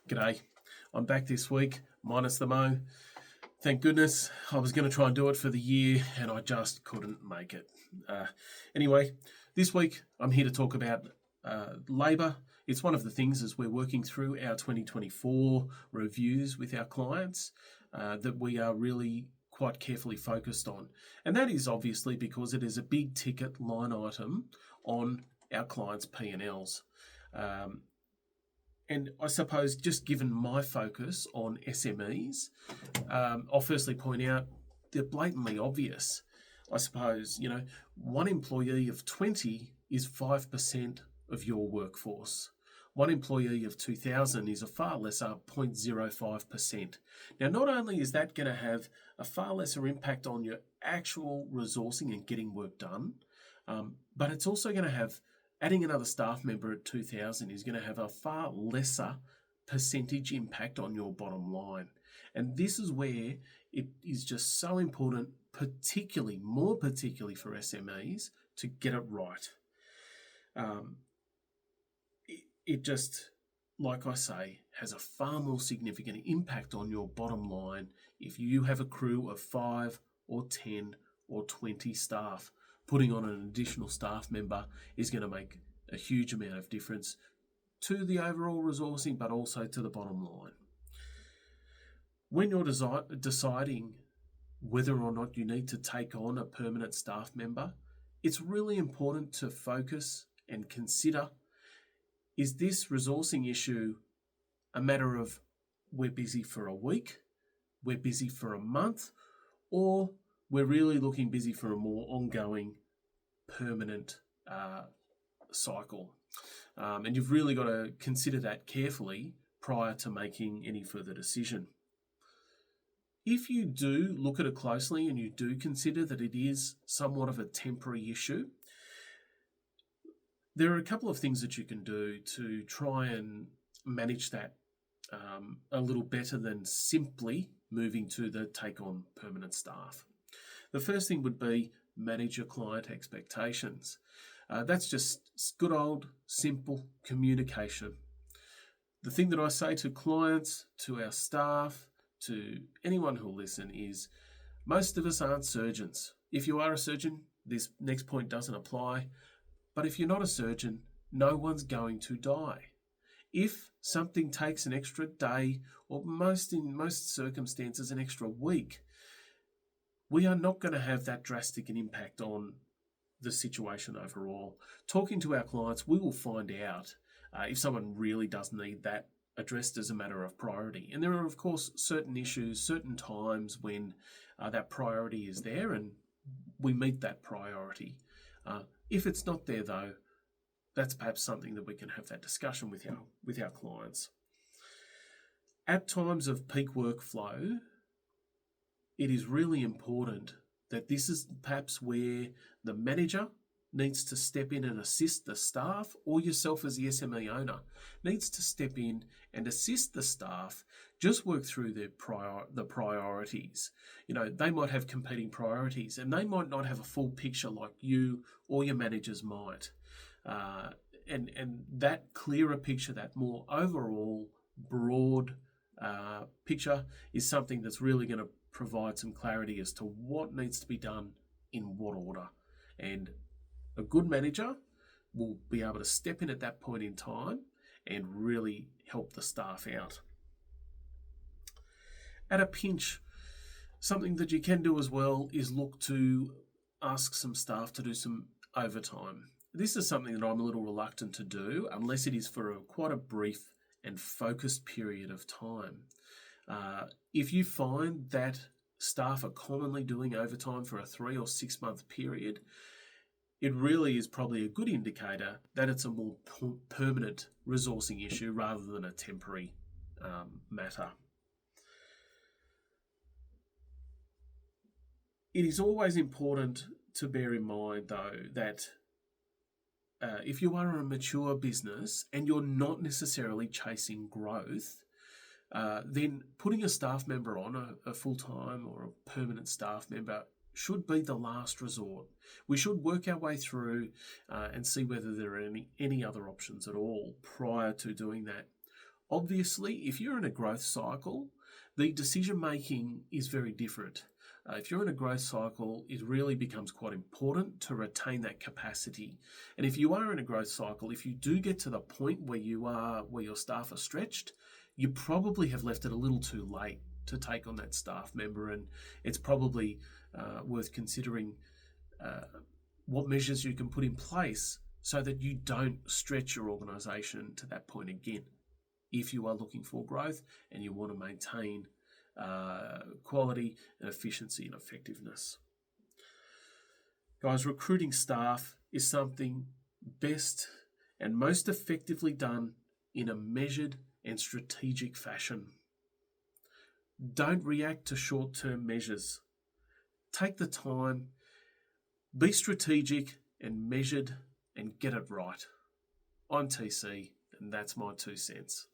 G'day. I'm back this week, minus the mo. Thank goodness. I was going to try and do it for the year and I just couldn't make it. Anyway, this week I'm here to talk about labour. It's one of the things as we're working through our 2024 reviews with our clients that we are really quite carefully focused on. And that is obviously because it is a big ticket line item on our clients' P&Ls. And I suppose just given my focus on SMEs, I'll firstly point out they're blatantly obvious. I suppose, one employee of 20 is 5% of your workforce. One employee of 2,000 is a far lesser 0.05%. Now, not only is that going to have a far lesser impact on your actual resourcing and getting work done, but it's also going to have adding another staff member at 2,000 is going to have a far lesser percentage impact on your bottom line. And this is where it is just so important, more particularly for SMEs, to get it right. It just, like I say, has a far more significant impact on your bottom line if you have a crew of 5 or 10 or 20 staff. Putting on an additional staff member is going to make a huge amount of difference to the overall resourcing, but also to the bottom line. When you're deciding whether or not you need to take on a permanent staff member, it's really important to focus and consider, is this resourcing issue a matter of we're busy for a week, we're busy for a month, or we're really looking busy for a more ongoing, permanent cycle. And you've really got to consider that carefully prior to making any further decision. If you do look at it closely and you do consider that it is somewhat of a temporary issue, there are a couple of things that you can do to try and manage that a little better than simply moving to the take on permanent staff. The first thing would be manage your client expectations. That's just good old, simple communication. The thing that I say to clients, to our staff, to anyone who'll listen is most of us aren't surgeons. If you are a surgeon, this next point doesn't apply. But if you're not a surgeon, no one's going to die. If something takes an extra day, or in most circumstances an extra week, we are not going to have that drastic an impact on the situation overall. Talking to our clients, we will find out if someone really does need that addressed as a matter of priority. And there are, of course, certain issues, certain times when that priority is there and we meet that priority. If it's not there, though, that's perhaps something that we can have that discussion with our clients. At times of peak workflow, it is really important that this is perhaps where the manager needs to step in and assist the staff, or yourself as the SME owner needs to step in and assist the staff, just work through the priorities. They might have competing priorities and they might not have a full picture like you or your managers might. And that clearer picture, that more overall broad picture is something that's really going to provide some clarity as to what needs to be done in what order. And a good manager will be able to step in at that point in time and really help the staff out. At a pinch, something that you can do as well is look to ask some staff to do some overtime. This is something that I'm a little reluctant to do unless it is for quite a brief and focused period of time. If you find that staff are commonly doing overtime for a 3 or 6 month period, it really is probably a good indicator that it's a more permanent resourcing issue rather than a temporary matter. It is always important to bear in mind, though, that if you are a mature business and you're not necessarily chasing growth, then putting a staff member on, a full-time or a permanent staff member, should be the last resort. We should work our way through and see whether there are any other options at all prior to doing that. Obviously, if you're in a growth cycle, the decision making is very different. If you're in a growth cycle, it really becomes quite important to retain that capacity. And if you are in a growth cycle, if you do get to the point where your staff are stretched, you probably have left it a little too late to take on that staff member, and it's probably worth considering what measures you can put in place so that you don't stretch your organisation to that point again. If you are looking for growth and you want to maintain quality and efficiency and effectiveness. Guys, recruiting staff is something best and most effectively done in a measured and strategic fashion. Don't react to short-term measures. Take the time, be strategic and measured, and get it right. I'm TC, and that's my 2 cents.